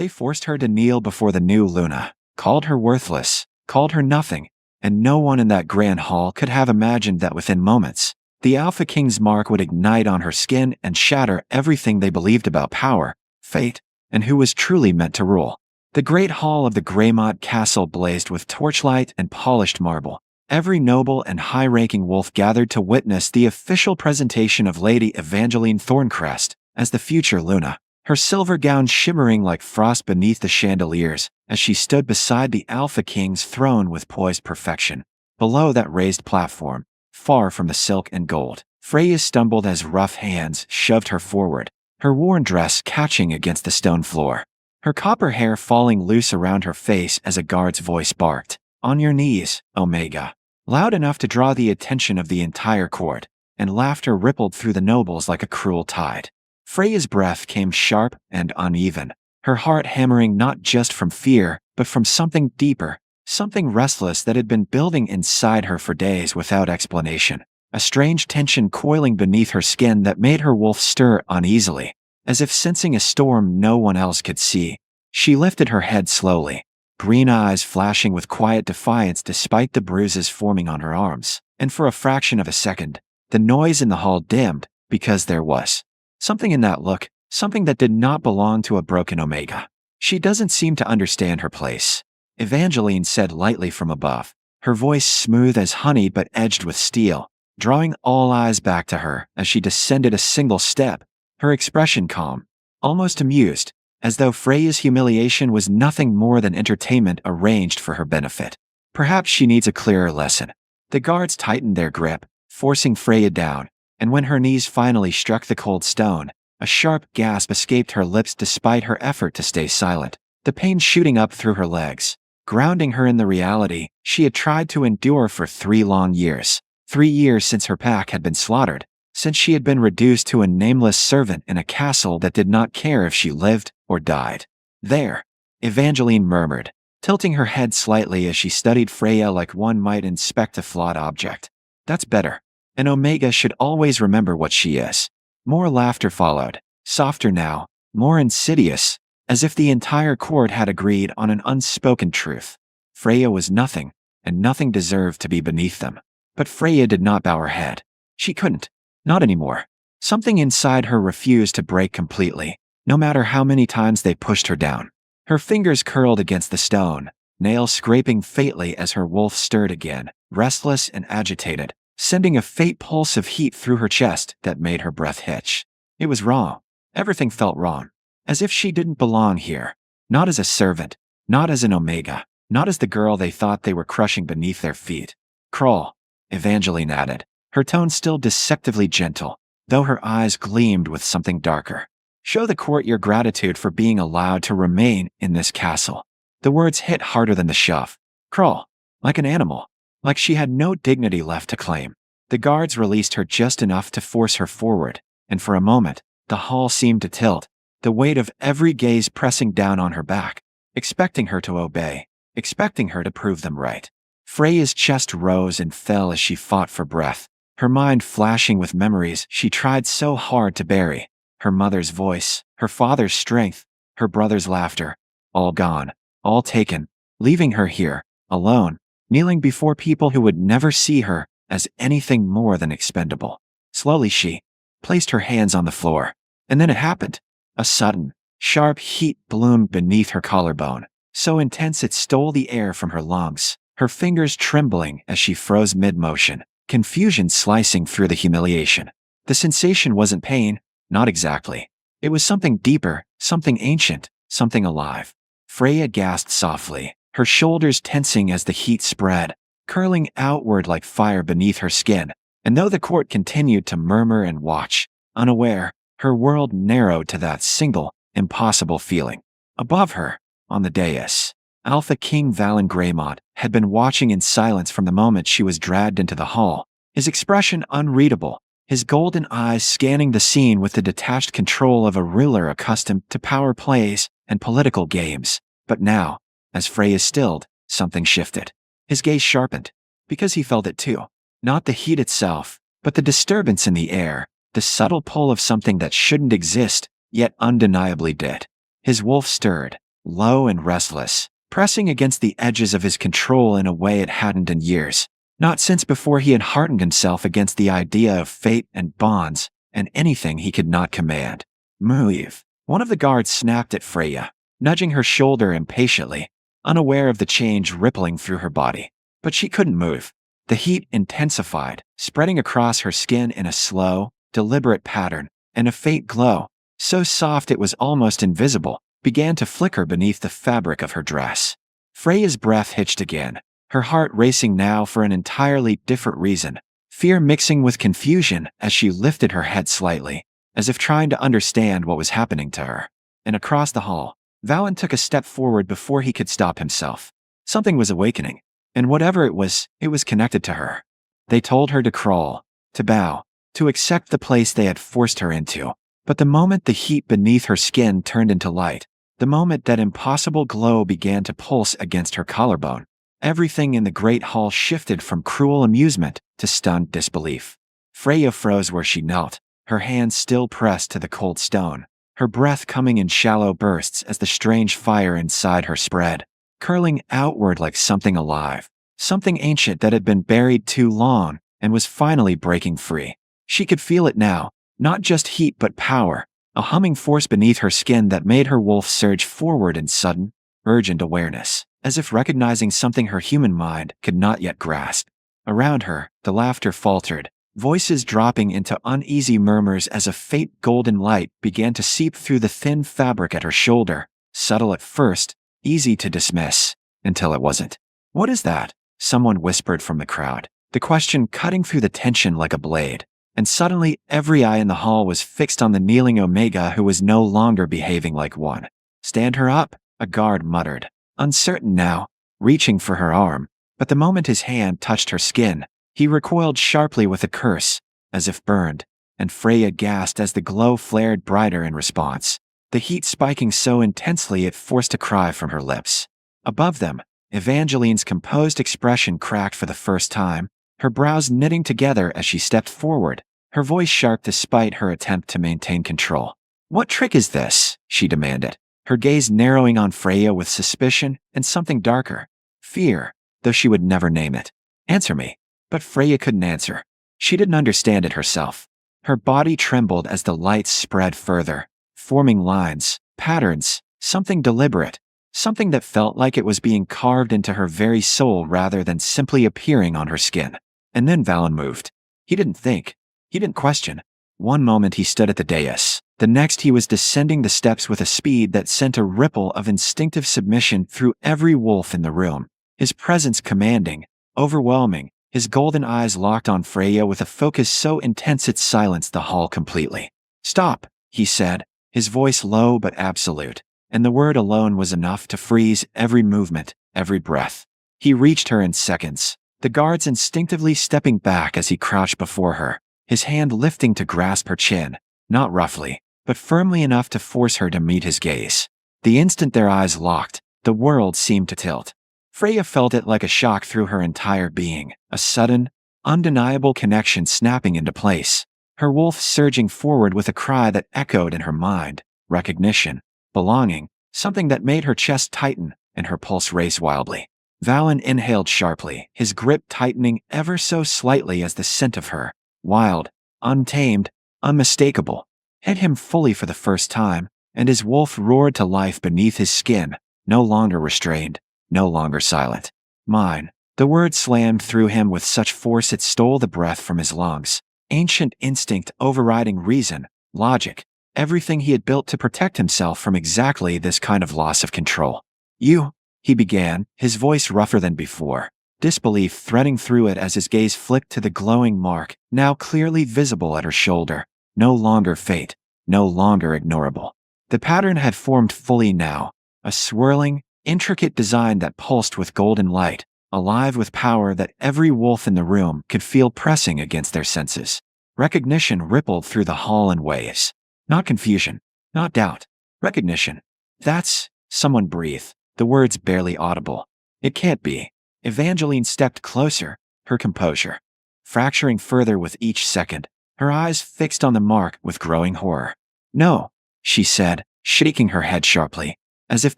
They forced her to kneel before the new Luna, called her worthless, called her nothing, and no one in that grand hall could have imagined that within moments, the Alpha King's mark would ignite on her skin and shatter everything they believed about power, fate, and who was truly meant to rule. The great hall of the Greymont Castle blazed with torchlight and polished marble. Every noble and high-ranking wolf gathered to witness the official presentation of Lady Evangeline Thorncrest as the future Luna, her silver gown shimmering like frost beneath the chandeliers as she stood beside the Alpha King's throne with poised perfection. Below that raised platform, far from the silk and gold, Freya stumbled as rough hands shoved her forward, her worn dress catching against the stone floor, her copper hair falling loose around her face as a guard's voice barked, "On your knees, Omega," loud enough to draw the attention of the entire court, and laughter rippled through the nobles like a cruel tide. Freya's breath came sharp and uneven, her heart hammering not just from fear, but from something deeper, something restless that had been building inside her for days without explanation. A strange tension coiling beneath her skin that made her wolf stir uneasily, as if sensing a storm no one else could see. She lifted her head slowly, green eyes flashing with quiet defiance despite the bruises forming on her arms, and for a fraction of a second, the noise in the hall dimmed, because there was something in that look, something that did not belong to a broken Omega. "She doesn't seem to understand her place," Evangeline said lightly from above, her voice smooth as honey but edged with steel, drawing all eyes back to her as she descended a single step, her expression calm, almost amused, as though Freya's humiliation was nothing more than entertainment arranged for her benefit. "Perhaps she needs a clearer lesson." The guards tightened their grip, forcing Freya down, and when her knees finally struck the cold stone, a sharp gasp escaped her lips despite her effort to stay silent, the pain shooting up through her legs, grounding her in the reality she had tried to endure for 3 long years. 3 years since her pack had been slaughtered, since she had been reduced to a nameless servant in a castle that did not care if she lived or died. "There," Evangeline murmured, tilting her head slightly as she studied Freya like one might inspect a flawed object. "That's better. An Omega should always remember what she is." More laughter followed, softer now, more insidious, as if the entire court had agreed on an unspoken truth. Freya was nothing, and nothing deserved to be beneath them. But Freya did not bow her head. She couldn't. Not anymore. Something inside her refused to break completely, no matter how many times they pushed her down. Her fingers curled against the stone, nails scraping faintly as her wolf stirred again, restless and agitated, sending a faint pulse of heat through her chest that made her breath hitch. It was wrong. Everything felt wrong. As if she didn't belong here. Not as a servant, not as an Omega, not as the girl they thought they were crushing beneath their feet. "Crawl," Evangeline added, her tone still deceptively gentle, though her eyes gleamed with something darker. "Show the court your gratitude for being allowed to remain in this castle." The words hit harder than the shove. Crawl. Like an animal. Like she had no dignity left to claim. The guards released her just enough to force her forward, and for a moment, the hall seemed to tilt, the weight of every gaze pressing down on her back, expecting her to obey, expecting her to prove them right. Freya's chest rose and fell as she fought for breath, her mind flashing with memories she tried so hard to bury. Her mother's voice, her father's strength, her brother's laughter, all gone, all taken, leaving her here, alone, kneeling before people who would never see her as anything more than expendable. Slowly she placed her hands on the floor, and then it happened. A sudden, sharp heat bloomed beneath her collarbone, so intense it stole the air from her lungs, her fingers trembling as she froze mid-motion, confusion slicing through the humiliation. The sensation wasn't pain, not exactly. It was something deeper, something ancient, something alive. Freya gasped softly, her shoulders tensing as the heat spread, curling outward like fire beneath her skin, and though the court continued to murmur and watch, unaware, her world narrowed to that single, impossible feeling. Above her, on the dais, Alpha King Valen Greymont had been watching in silence from the moment she was dragged into the hall, his expression unreadable, his golden eyes scanning the scene with the detached control of a ruler accustomed to power plays and political games. But now, as Freya stilled, something shifted. His gaze sharpened, because he felt it too. Not the heat itself, but the disturbance in the air, the subtle pull of something that shouldn't exist, yet undeniably did. His wolf stirred, low and restless, pressing against the edges of his control in a way it hadn't in years. Not since before he had hardened himself against the idea of fate and bonds and anything he could not command. Move. One of the guards snapped at Freya, nudging her shoulder impatiently, unaware of the change rippling through her body. But she couldn't move. The heat intensified, spreading across her skin in a slow, deliberate pattern, and a faint glow, so soft it was almost invisible, began to flicker beneath the fabric of her dress. Freya's breath hitched again, her heart racing now for an entirely different reason, fear mixing with confusion as she lifted her head slightly, as if trying to understand what was happening to her. And across the hall, Valen took a step forward before he could stop himself. Something was awakening, and whatever it was connected to her. They told her to crawl, to bow, to accept the place they had forced her into. But the moment the heat beneath her skin turned into light, the moment that impossible glow began to pulse against her collarbone, everything in the great hall shifted from cruel amusement to stunned disbelief. Freya froze where she knelt, her hands still pressed to the cold stone, her breath coming in shallow bursts as the strange fire inside her spread, curling outward like something alive, something ancient that had been buried too long and was finally breaking free. She could feel it now, not just heat but power, a humming force beneath her skin that made her wolf surge forward in sudden, urgent awareness, as if recognizing something her human mind could not yet grasp. Around her, the laughter faltered, voices dropping into uneasy murmurs as a faint golden light began to seep through the thin fabric at her shoulder, subtle at first, easy to dismiss, until it wasn't. "What is that?" someone whispered from the crowd, the question cutting through the tension like a blade. And suddenly, every eye in the hall was fixed on the kneeling Omega who was no longer behaving like one. "Stand her up," a guard muttered, uncertain now, reaching for her arm. But the moment his hand touched her skin, he recoiled sharply with a curse, as if burned, and Freya gasped as the glow flared brighter in response, the heat spiking so intensely it forced a cry from her lips. Above them, Evangeline's composed expression cracked for the first time, her brows knitting together as she stepped forward, her voice sharp despite her attempt to maintain control. "What trick is this?" she demanded, her gaze narrowing on Freya with suspicion and something darker, fear, though she would never name it. "Answer me." But Freya couldn't answer. She didn't understand it herself. Her body trembled as the lights spread further, forming lines, patterns, something deliberate, something that felt like it was being carved into her very soul rather than simply appearing on her skin. And then Valen moved. He didn't think. He didn't question. One moment he stood at the dais. The next he was descending the steps with a speed that sent a ripple of instinctive submission through every wolf in the room. His presence commanding, overwhelming, his golden eyes locked on Freya with a focus so intense it silenced the hall completely. "Stop," he said, his voice low but absolute, and the word alone was enough to freeze every movement, every breath. He reached her in seconds, the guards instinctively stepping back as he crouched before her, his hand lifting to grasp her chin, not roughly, but firmly enough to force her to meet his gaze. The instant their eyes locked, the world seemed to tilt. Freya felt it like a shock through her entire being, a sudden, undeniable connection snapping into place, her wolf surging forward with a cry that echoed in her mind, recognition, belonging, something that made her chest tighten and her pulse race wildly. Valen inhaled sharply, his grip tightening ever so slightly as the scent of her, wild, untamed, unmistakable, hit him fully for the first time, and his wolf roared to life beneath his skin, no longer restrained, no longer silent. "Mine." The word slammed through him with such force it stole the breath from his lungs, ancient instinct overriding reason, logic, everything he had built to protect himself from exactly this kind of loss of control. "You," he began, his voice rougher than before, disbelief threading through it as his gaze flicked to the glowing mark, now clearly visible at her shoulder, no longer fate, no longer ignorable. The pattern had formed fully now, a swirling, intricate design that pulsed with golden light, alive with power that every wolf in the room could feel pressing against their senses. Recognition rippled through the hall in waves. Not confusion, not doubt. Recognition. "That's," someone breathed, the words barely audible. "It can't be." Evangeline stepped closer, her composure fracturing further with each second, her eyes fixed on the mark with growing horror. "No," she said, shaking her head sharply. as if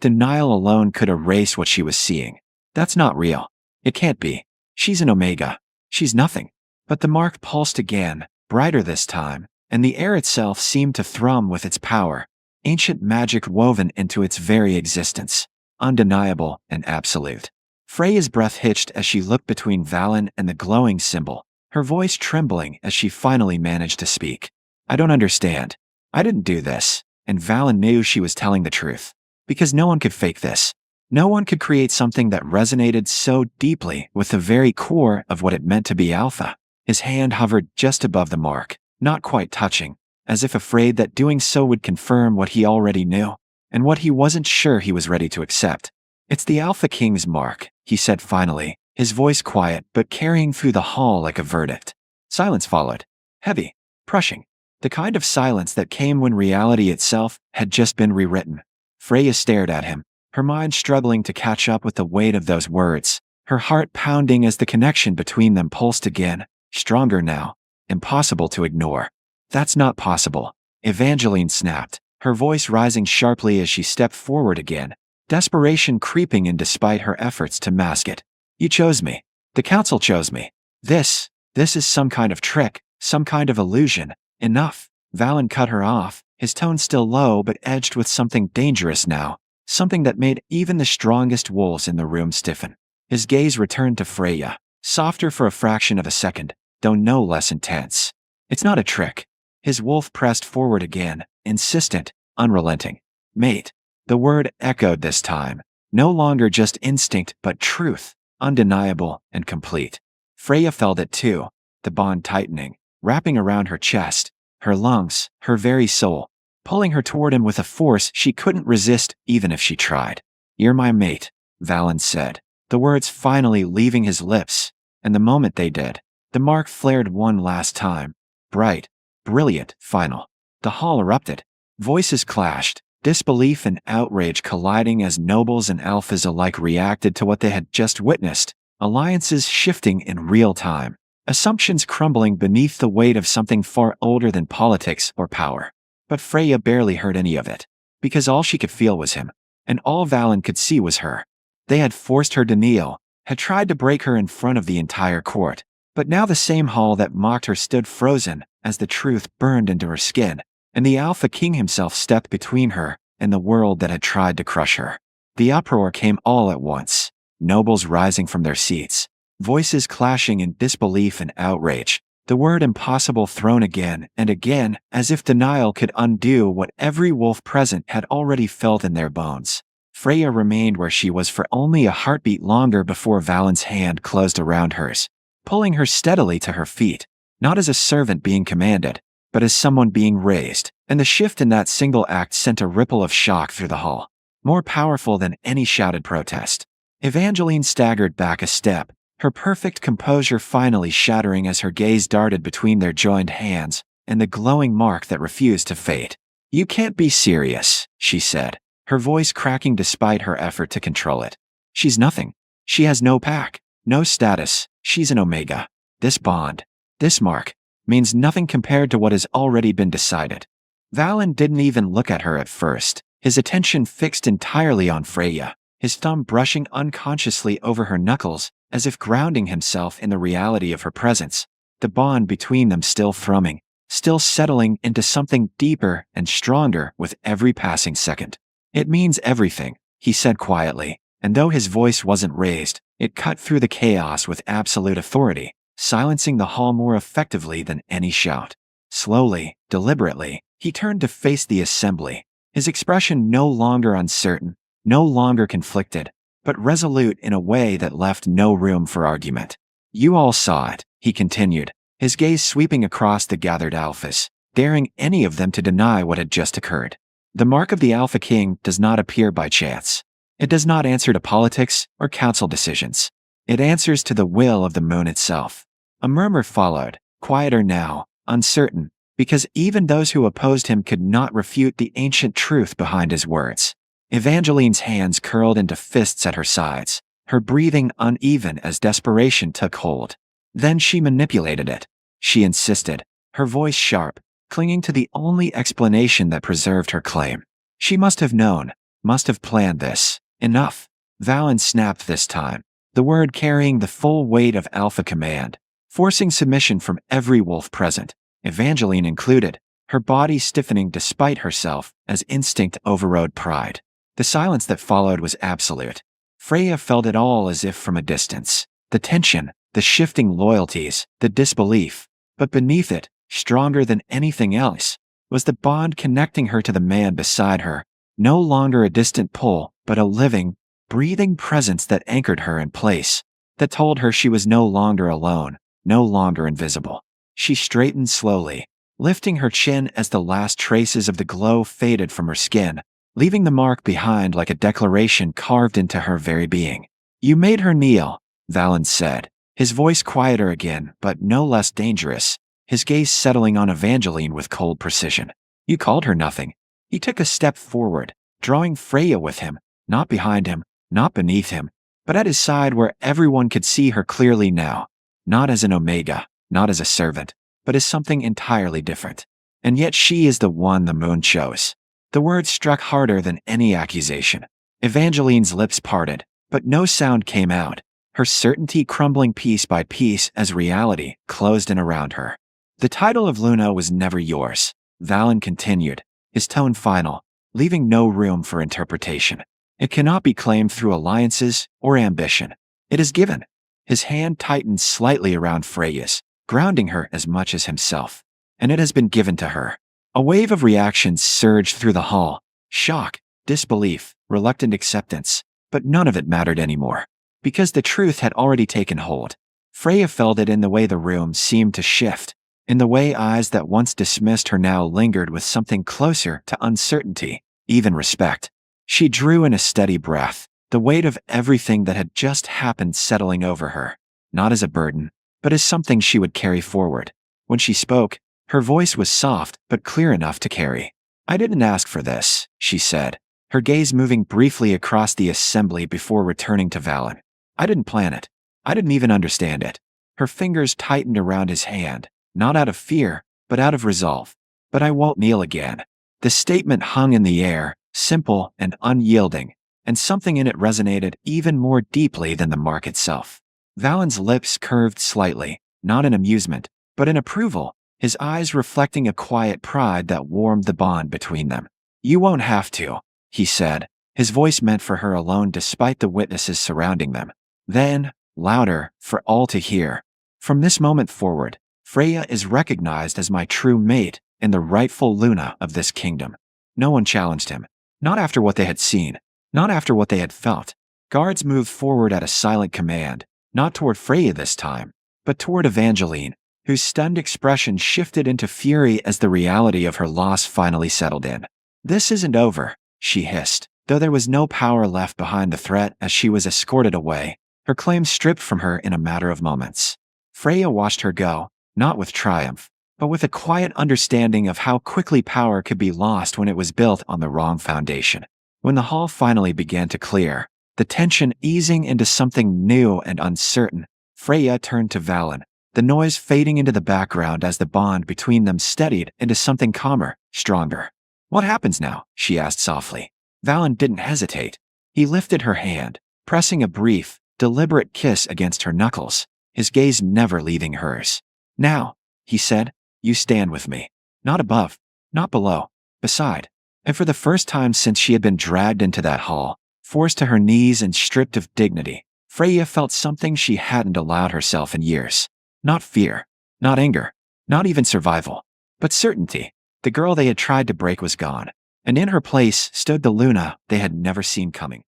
denial alone could erase what she was seeing. That's not real. It can't be. She's an Omega. She's nothing. But the mark pulsed again, brighter this time, and the air itself seemed to thrum with its power, ancient magic woven into its very existence, undeniable and absolute. Freya's breath hitched as she looked between Valen and the glowing symbol, her voice trembling as she finally managed to speak. I don't understand. I didn't do this. And Valen knew she was telling the truth. Because no one could fake this. No one could create something that resonated so deeply with the very core of what it meant to be Alpha. His hand hovered just above the mark, not quite touching, as if afraid that doing so would confirm what he already knew, and what he wasn't sure he was ready to accept. It's the Alpha King's mark, he said finally, his voice quiet but carrying through the hall like a verdict. Silence followed. Heavy, crushing. The kind of silence that came when reality itself had just been rewritten. Freya stared at him, her mind struggling to catch up with the weight of those words, her heart pounding as the connection between them pulsed again, stronger now, impossible to ignore. That's not possible, Evangeline snapped, her voice rising sharply as she stepped forward again, desperation creeping in despite her efforts to mask it. You chose me. The council chose me. This is some kind of trick, some kind of illusion. Enough. Valen cut her off, his tone still low but edged with something dangerous now, something that made even the strongest wolves in the room stiffen. His gaze returned to Freya, softer for a fraction of a second, though no less intense. It's not a trick. His wolf pressed forward again, insistent, unrelenting. Mate. The word echoed this time, no longer just instinct but truth, undeniable and complete. Freya felt it too, the bond tightening, wrapping around her chest, her lungs, her very soul, pulling her toward him with a force she couldn't resist even if she tried. You're my mate, Valen said, the words finally leaving his lips, and the moment they did, the mark flared one last time, bright, brilliant, final. The hall erupted. Voices clashed, disbelief and outrage colliding as nobles and alphas alike reacted to what they had just witnessed, alliances shifting in real time. Assumptions crumbling beneath the weight of something far older than politics or power. But Freya barely heard any of it, because all she could feel was him, and all Valen could see was her. They had forced her to kneel, had tried to break her in front of the entire court, but now the same hall that mocked her stood frozen as the truth burned into her skin, and the Alpha King himself stepped between her and the world that had tried to crush her. The uproar came all at once, nobles rising from their seats, voices clashing in disbelief and outrage, the word impossible thrown again and again as if denial could undo what every wolf present had already felt in their bones. Freya remained where she was for only a heartbeat longer before Valen's hand closed around hers, pulling her steadily to her feet, not as a servant being commanded, but as someone being raised, and the shift in that single act sent a ripple of shock through the hall, more powerful than any shouted protest. Evangeline staggered back a step, her perfect composure finally shattering as her gaze darted between their joined hands and the glowing mark that refused to fade. You can't be serious, she said, her voice cracking despite her effort to control it. She's nothing. She has no pack, no status, she's an Omega. This bond, this mark, means nothing compared to what has already been decided. Valen didn't even look at her at first, his attention fixed entirely on Freya, his thumb brushing unconsciously over her knuckles, as if grounding himself in the reality of her presence, the bond between them still thrumming, still settling into something deeper and stronger with every passing second. It means everything, he said quietly, and though his voice wasn't raised, it cut through the chaos with absolute authority, silencing the hall more effectively than any shout. Slowly, deliberately, he turned to face the assembly, his expression no longer uncertain, no longer conflicted, but resolute in a way that left no room for argument. You all saw it, he continued, his gaze sweeping across the gathered alphas, daring any of them to deny what had just occurred. The mark of the Alpha King does not appear by chance. It does not answer to politics or council decisions. It answers to the will of the moon itself. A murmur followed, quieter now, uncertain, because even those who opposed him could not refute the ancient truth behind his words. Evangeline's hands curled into fists at her sides, her breathing uneven as desperation took hold. Then she manipulated it. She insisted, her voice sharp, clinging to the only explanation that preserved her claim. She must have known. Must have planned this. Enough. Valen snapped this time, the word carrying the full weight of alpha command, forcing submission from every wolf present, Evangeline included, her body stiffening despite herself as instinct overrode pride. The silence that followed was absolute. Freya felt it all as if from a distance. The tension, the shifting loyalties, the disbelief. But beneath it, stronger than anything else, was the bond connecting her to the man beside her, no longer a distant pull, but a living, breathing presence that anchored her in place, that told her she was no longer alone, no longer invisible. She straightened slowly, lifting her chin as the last traces of the glow faded from her skin, leaving the mark behind like a declaration carved into her very being. "You made her kneel," Valen said, his voice quieter again but no less dangerous, his gaze settling on Evangeline with cold precision. "You called her nothing." He took a step forward, drawing Freya with him, not behind him, not beneath him, but at his side where everyone could see her clearly now, not as an Omega, not as a servant, but as something entirely different. "And yet she is the one the moon chose." The words struck harder than any accusation. Evangeline's lips parted, but no sound came out, her certainty crumbling piece by piece as reality closed in around her. "The title of Luna was never yours," Valen continued, his tone final, leaving no room for interpretation. "It cannot be claimed through alliances or ambition. It is given." His hand tightened slightly around Freya's, grounding her as much as himself. "And it has been given to her." A wave of reactions surged through the hall. Shock, disbelief, reluctant acceptance. But none of it mattered anymore. Because the truth had already taken hold. Freya felt it in the way the room seemed to shift, in the way eyes that once dismissed her now lingered with something closer to uncertainty, even respect. She drew in a steady breath, the weight of everything that had just happened settling over her, not as a burden, but as something she would carry forward. When she spoke, her voice was soft but clear enough to carry. "I didn't ask for this," she said, her gaze moving briefly across the assembly before returning to Valen. "I didn't plan it. I didn't even understand it." Her fingers tightened around his hand, not out of fear, but out of resolve. "But I won't kneel again." The statement hung in the air, simple and unyielding, and something in it resonated even more deeply than the mark itself. Valen's lips curved slightly, not in amusement, but in approval, his eyes reflecting a quiet pride that warmed the bond between them. "You won't have to," he said, his voice meant for her alone despite the witnesses surrounding them. Then, louder, for all to hear. "From this moment forward, Freya is recognized as my true mate and the rightful Luna of this kingdom." No one challenged him. Not after what they had seen. Not after what they had felt. Guards moved forward at a silent command, not toward Freya this time, but toward Evangeline, whose stunned expression shifted into fury as the reality of her loss finally settled in. "This isn't over," she hissed, though there was no power left behind the threat as she was escorted away, her claim stripped from her in a matter of moments. Freya watched her go, not with triumph, but with a quiet understanding of how quickly power could be lost when it was built on the wrong foundation. When the hall finally began to clear, the tension easing into something new and uncertain, Freya turned to Valen, the noise fading into the background as the bond between them steadied into something calmer, stronger. "What happens now?" she asked softly. Valen didn't hesitate. He lifted her hand, pressing a brief, deliberate kiss against her knuckles, his gaze never leaving hers. "Now," he said, "you stand with me. Not above, not below, beside." And for the first time since she had been dragged into that hall, forced to her knees and stripped of dignity, Freya felt something she hadn't allowed herself in years. Not fear, not anger, not even survival, but certainty. The girl they had tried to break was gone, and in her place stood the Luna they had never seen coming.